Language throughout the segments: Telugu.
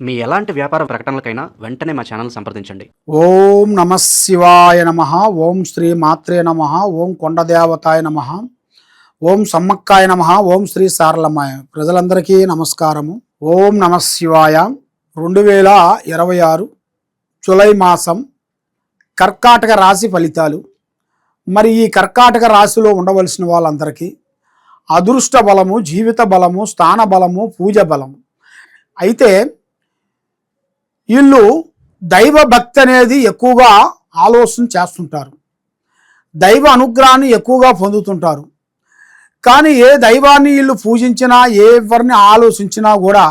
మీ ఎలాంటి వ్యాపార ప్రకటనలకైనా వెంటనే మా ఛానల్ సంప్రదించండి. ఓం నమ శివాయ నమ. ఓం శ్రీ మాత్రే నమ. ఓం కొండదేవతాయ నమ. ఓం సమ్మక్కాయ నమ. ఓం శ్రీ సారలమ్మాయ. ప్రజలందరికీ నమస్కారము. ఓం నమ శివాయ. 2026 జూలై మాసం కర్కాటక రాశి ఫలితాలు. మరి ఈ కర్కాటక రాశిలో ఉండవలసిన వాళ్ళందరికీ అదృష్ట బలము, జీవిత బలము, స్థాన బలము, పూజ బలము. అయితే వీళ్ళు దైవ భక్తి అనేది ఎక్కువగా ఆలోచన చేస్తుంటారు, దైవ అనుగ్రహాన్ని ఎక్కువగా పొందుతుంటారు. కానీ ఏ దైవాన్ని వీళ్ళు పూజించినా, ఎవరిని ఆలోచించినా కూడా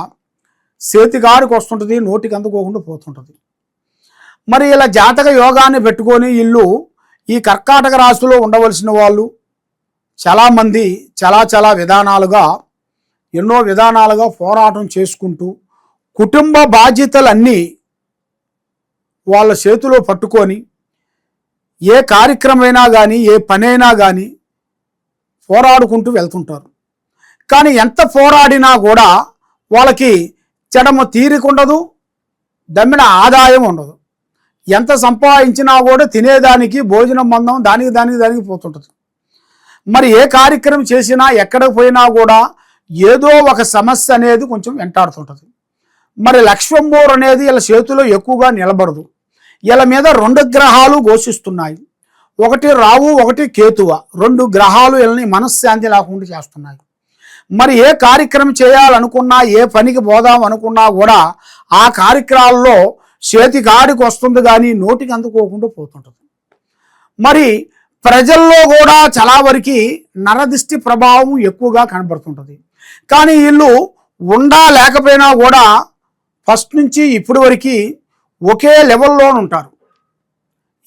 చేతికారికి వస్తుంటుంది, నోటికి అందుకోకుండా పోతుంటుంది. మరి ఇలా జాతక యోగాన్ని పెట్టుకొని వీళ్ళు ఈ కర్కాటక రాశిలో ఉండవలసిన వాళ్ళు చాలామంది చాలా విధానాలుగా, ఎన్నో విధానాలుగా పోరాటం చేసుకుంటూ కుటుంబ బాధ్యతలన్నీ వాళ్ళ చేతిలో పట్టుకొని ఏ కార్యక్రమైనా కానీ, ఏ పనైనా కానీ పోరాడుకుంటూ వెళ్తుంటారు. కానీ ఎంత పోరాడినా కూడా వాళ్ళకి చెడమ తీరికుండదు, దమ్మిన ఆదాయం ఉండదు. ఎంత సంపాదించినా కూడా తినేదానికి భోజనం మందం దానికి పోతుంటుంది. మరి ఏ కార్యక్రమం చేసినా, ఎక్కడికి పోయినా కూడా ఏదో ఒక సమస్య అనేది కొంచెం వెంటాడుతుంటుంది. మరి లక్ష్మమ్మోరు అనేది వీళ్ళ చేతిలో ఎక్కువగా నిలబడదు. వీళ్ళ మీద 2 గ్రహాలు ఘోషిస్తున్నాయి. ఒకటి రావు, ఒకటి కేతువ. 2 గ్రహాలు వీళ్ళని మనశ్శాంతి లేకుండా చేస్తున్నాయి. మరి ఏ కార్యక్రమం చేయాలనుకున్నా, ఏ పనికి పోదాం అనుకున్నా కూడా ఆ కార్యక్రమాల్లో చేతికాడికి వస్తుంది కానీ నోటికి అందుకోకుండా పోతుంటుంది. మరి ప్రజల్లో కూడా చాలా వరకు నరదిష్టి ప్రభావం ఎక్కువగా కనబడుతుంటుంది. కానీ వీళ్ళు ఉండా లేకపోయినా కూడా ఫస్ట్ నుంచి ఇప్పటి వరకు ఒకే లెవెల్లో ఉంటారు.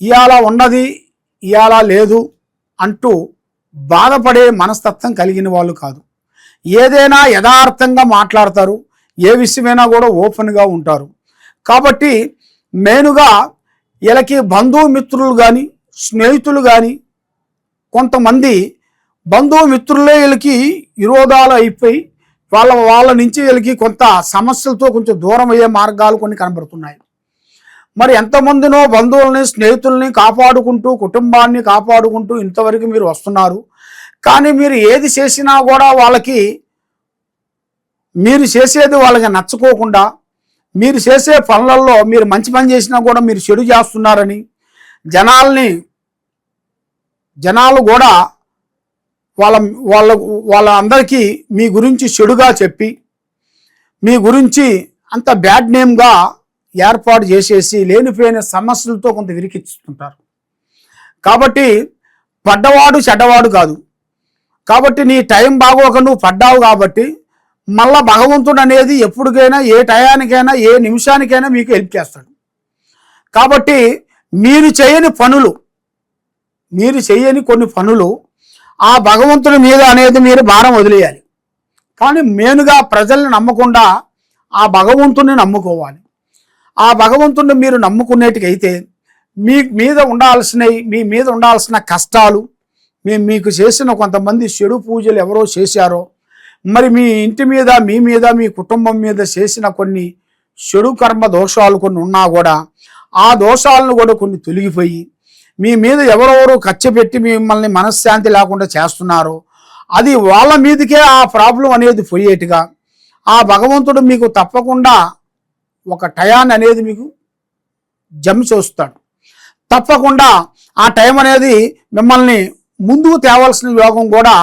ఇవాళ ఉన్నది ఇవాళ లేదు అంటూ బాధపడే మనస్తత్వం కలిగిన వాళ్ళు కాదు. ఏదైనా యథార్థంగా మాట్లాడతారు, ఏ విషయమైనా కూడా ఓపెన్గా ఉంటారు. కాబట్టి మెయిన్గా వీళ్ళకి బంధుమిత్రులు కానీ, స్నేహితులు కానీ, కొంతమంది బంధుమిత్రులే వీళ్ళకి విరోధాలు అయిపోయి వాళ్ళ నుంచి వీళ్ళకి కొంత సమస్యలతో కొంచెం దూరం అయ్యే మార్గాలు కొన్ని కనబడుతున్నాయి. మరి ఎంతమందినో బంధువుల్ని, స్నేహితుల్ని కాపాడుకుంటూ, కుటుంబాన్ని కాపాడుకుంటూ ఇంతవరకు మీరు వస్తున్నారు. కానీ మీరు ఏది చేసినా కూడా వాళ్ళకి, మీరు చేసేది వాళ్ళకి నచ్చకోకుండా, మీరు చేసే పనులలో మీరు మంచి పని చేసినా కూడా మీరు చెడు చేస్తున్నారని జనాలు కూడా వాళ్ళందరికీ మీ గురించి చెడుగా చెప్పి, మీ గురించి అంత బ్యాడ్ నేమ్గా ఏర్పాటు చేసేసి లేనిపోయిన సమస్యలతో కొంత విరికిస్తుంటారు. కాబట్టి పడ్డవాడు చెడ్డవాడు కాదు. కాబట్టి నీ టైం బాగోక నువ్వు పడ్డావు కాబట్టి మళ్ళా భగవంతుడు అనేది ఎప్పటికైనా, ఏ టయానికైనా, ఏ నిమిషానికైనా మీకు హెల్ప్ చేస్తాడు. కాబట్టి మీరు చేయని కొన్ని పనులు ఆ భగవంతుడి మీద అనేది మీరు భారం వదిలేయాలి. కానీ మెయిన్గా ప్రజల్ని నమ్మకుండా ఆ భగవంతుడిని నమ్ముకోవాలి. ఆ భగవంతుడిని మీరు నమ్ముకునేటికైతే మీ మీద ఉండాల్సిన కష్టాలు, మీకు చేసిన కొంతమంది చెడు పూజలు ఎవరో చేశారో, మరి మీ ఇంటి మీద, మీ కుటుంబం మీద చేసిన కొన్ని చెడు కర్మ దోషాలు కొన్ని ఉన్నా కూడా ఆ దోషాలను కూడా కొన్ని తొలగిపోయి, మీ మీద ఎవరెవరో ఖర్చు పెట్టి మిమ్మల్ని మనశ్శాంతి లేకుండా చేస్తున్నారో అది వాళ్ళ మీదకే ఆ ప్రాబ్లం అనేది పోయేట్టుగా ఆ భగవంతుడు మీకు తప్పకుండా ఒక టయాన్ని అనేది మీకు జమ చేస్తాడు. తప్పకుండా ఆ టైం అనేది మిమ్మల్ని ముందుకు తేవాల్సిన యోగం కూడా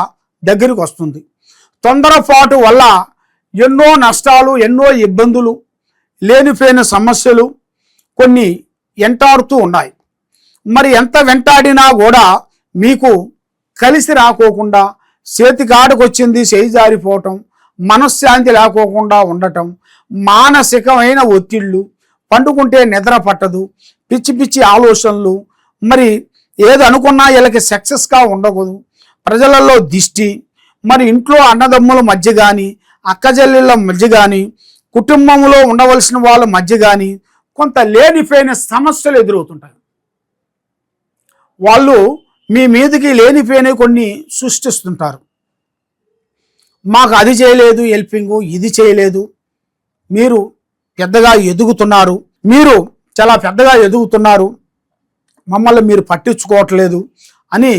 దగ్గరికి వస్తుంది. తొందరపాటు వల్ల ఎన్నో నష్టాలు, ఎన్నో ఇబ్బందులు, లేనిపోయిన సమస్యలు కొన్ని వెంటాడుతూ ఉన్నాయి. మరి ఎంత వెంటాడినా కూడా మీకు కలిసి రాకోకుండా, చేతికాడికి వచ్చింది చేయి జారిపోవటం, మనశ్శాంతి లేకోకుండా ఉండటం, మానసికమైన ఒత్తిళ్ళు, పండుకుంటే నిద్ర పట్టదు, పిచ్చి ఆలోచనలు, మరి ఏది అనుకున్నా వీళ్ళకి సక్సెస్గా ఉండకూడదు, ప్రజలలో దిష్టి, మరి ఇంట్లో అన్నదమ్ముల మధ్య కానీ, అక్కజల్లిళ్ళ మధ్య కానీ, కుటుంబంలో ఉండవలసిన వాళ్ళ మధ్య కానీ కొంత లేనిపోయిన సమస్యలు ఎదురవుతుంటాయి. వాళ్ళు మీ మీదకి లేనిపోయిన కొన్ని సృష్టిస్తుంటారు. మాకు అది చేయలేదు హెల్పింగు, ఇది చేయలేదు, మీరు పెద్దగా ఎదుగుతున్నారు, మీరు చాలా పెద్దగా ఎదుగుతున్నారు, మమ్మల్ని మీరు పట్టించుకోవట్లేదు అని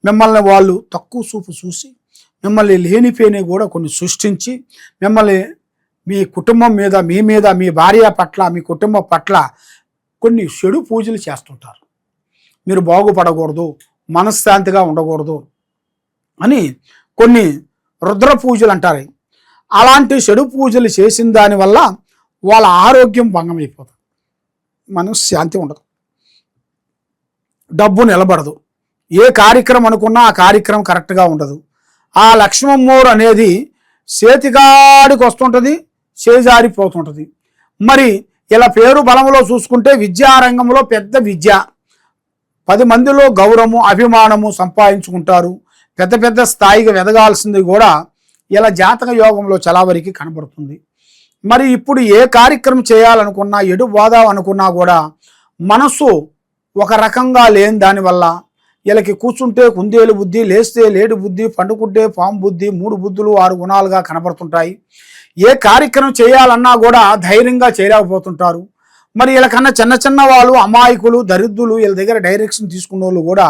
మిమ్మల్ని వాళ్ళు తక్కువ చూపు చూసి మిమ్మల్ని లేనిపోయినవి కూడా కొన్ని సృష్టించి మిమ్మల్ని మీ కుటుంబం మీద మీ భార్య పట్ల మీ కుటుంబం పట్ల కొన్ని చెడు పూజలు చేస్తుంటారు. మీరు బాగుపడకూడదు, మనశ్శాంతిగా ఉండకూడదు అని కొన్ని రుద్ర పూజలు అంటారు. అలాంటి చెడు పూజలు చేసిన దానివల్ల వాళ్ళ ఆరోగ్యం భంగమైపోతుంది, మనశ్శాంతి ఉండదు, డబ్బు నిలబడదు, ఏ కార్యక్రమం అనుకున్నా ఆ కార్యక్రమం కరెక్ట్గా ఉండదు. ఆ లక్ష్మమ్మోరు అనేది చేతికాడికి వస్తుంటుంది, చేజారిపోతుంటుంది. మరి ఇలా పేరు బలంలో చూసుకుంటే విద్యారంగంలో పెద్ద విద్య, 10 మందిలో గౌరవము అభిమానము సంపాదించుకుంటారు, పెద్ద పెద్ద స్థాయిగా ఎదగాల్సింది కూడా ఇలా జాతక యోగంలో చాలా వరకు కనబడుతుంది. మరి ఇప్పుడు ఏ కార్యక్రమం చేయాలనుకున్నా ఎటు పోదాం అనుకున్నా కూడా మనసు ఒక రకంగా లేని దానివల్ల వీళ్ళకి కూర్చుంటే కుందేలు బుద్ధి, లేస్తే లేడు బుద్ధి, పండుకుంటే పాము బుద్ధి, 3 బుద్ధులు 6 గుణాలుగా కనబడుతుంటాయి. ఏ కార్యక్రమం చేయాలన్నా కూడా ధైర్యంగా చేయలేకపోతుంటారు. మరి వీళ్ళకన్నా చిన్న వాళ్ళు అమాయకులు, దరిద్రులు, వీళ్ళ దగ్గర డైరెక్షన్ తీసుకున్న వాళ్ళు కూడా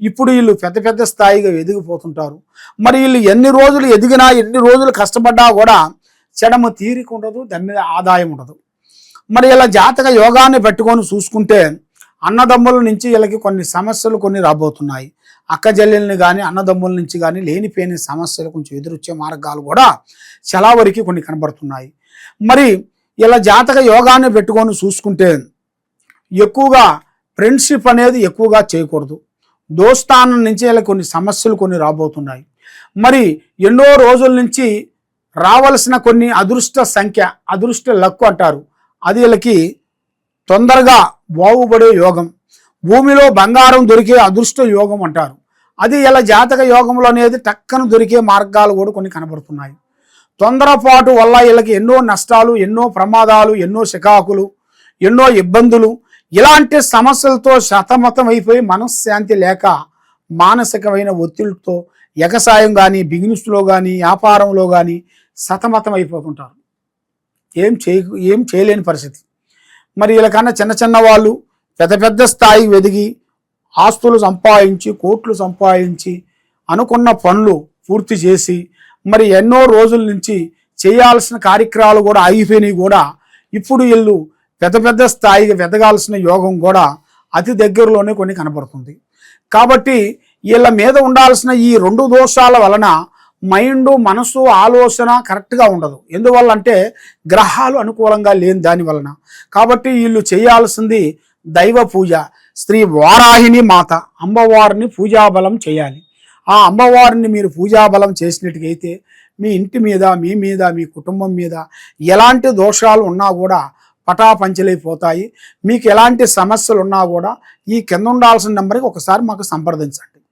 ఇప్పుడు వీళ్ళు పెద్ద పెద్ద స్థాయిగా ఎదిగిపోతుంటారు. మరి వీళ్ళు ఎన్ని రోజులు ఎదిగినా ఎన్ని రోజులు కష్టపడ్డా కూడా చెడమ తీరిక ఉండదు, దాని మీద ఆదాయం ఉండదు. మరి ఇలా జాతక యోగాన్ని పెట్టుకొని చూసుకుంటే అన్నదమ్ముల నుంచి వీళ్ళకి కొన్ని సమస్యలు కొన్ని రాబోతున్నాయి. అక్క చెల్లెల్ని కానీ అన్నదమ్ముల నుంచి కానీ లేనిపోయిన సమస్యలు కొంచెం ఎదురొచ్చే మార్గాలు కూడా చాలా వరకు కొన్ని కనబడుతున్నాయి. మరి ఇలా జాతక యోగాన్ని పెట్టుకొని చూసుకుంటే ఎక్కువగా ఫ్రెండ్షిప్ అనేది ఎక్కువగా చేయకూడదు. దోస్తానం నుంచి ఇలా కొన్ని సమస్యలు కొన్ని రాబోతున్నాయి. మరి ఎన్నో రోజుల నుంచి రావలసిన కొన్ని అదృష్ట సంఖ్య, అదృష్ట లక్కు అంటారు, అది వీళ్ళకి తొందరగా బాగుపడే యోగం, భూమిలో బంగారం దొరికే అదృష్ట యోగం అంటారు, అది ఇలా జాతక యోగంలో అనేది టక్కన దొరికే మార్గాలు కూడా కొన్ని కనబడుతున్నాయి. తొందరపాటు వల్ల వీళ్ళకి ఎన్నో నష్టాలు, ఎన్నో ప్రమాదాలు, ఎన్నో చికాకులు, ఎన్నో ఇబ్బందులు, ఇలాంటి సమస్యలతో సతమతం అయిపోయి మనశ్శాంతి లేక మానసికమైన ఒత్తిడితో ఎగసాయం కానీ బిజినెస్లో కానీ వ్యాపారంలో కానీ సతమతం అయిపోతుంటారు, ఏం చేయలేని పరిస్థితి. మరి వీళ్ళకన్నా చిన్న వాళ్ళు పెద్ద పెద్ద స్థాయికి ఎదిగి ఆస్తులు సంపాదించి కోట్లు సంపాదించి అనుకున్న పనులు పూర్తి చేసి మరి ఎన్నో రోజుల నుంచి చేయాల్సిన కార్యక్రమాలు కూడా అయిపోయినాయి కూడా ఇప్పుడు వీళ్ళు పెద్ద పెద్ద స్థాయికి ఎదగాల్సిన యోగం కూడా అతి దగ్గరలోనే కొన్ని కనబడుతుంది. కాబట్టి వీళ్ళ మీద ఉండాల్సిన ఈ 2 దోషాల వలన మైండ్, మనసు, ఆలోచన కరెక్ట్గా ఉండదు. ఎందువల్ల అంటే గ్రహాలు అనుకూలంగా లేని దాని వలన. కాబట్టి వీళ్ళు చేయాల్సింది దైవ పూజ, శ్రీ వారాహిని మాత అమ్మవారిని పూజాబలం చేయాలి. ఆ అమ్మవారిని మీరు పూజాబలం చేసినట్టుగైతే మీ ఇంటి మీద మీ కుటుంబం మీద ఎలాంటి దోషాలు ఉన్నా కూడా పటాపంచలైపోతాయి. మీకు ఎలాంటి సమస్యలు ఉన్నా కూడా ఈ కింద ఉండాల్సిన నెంబర్కి ఒకసారి మాకు సంప్రదించండి.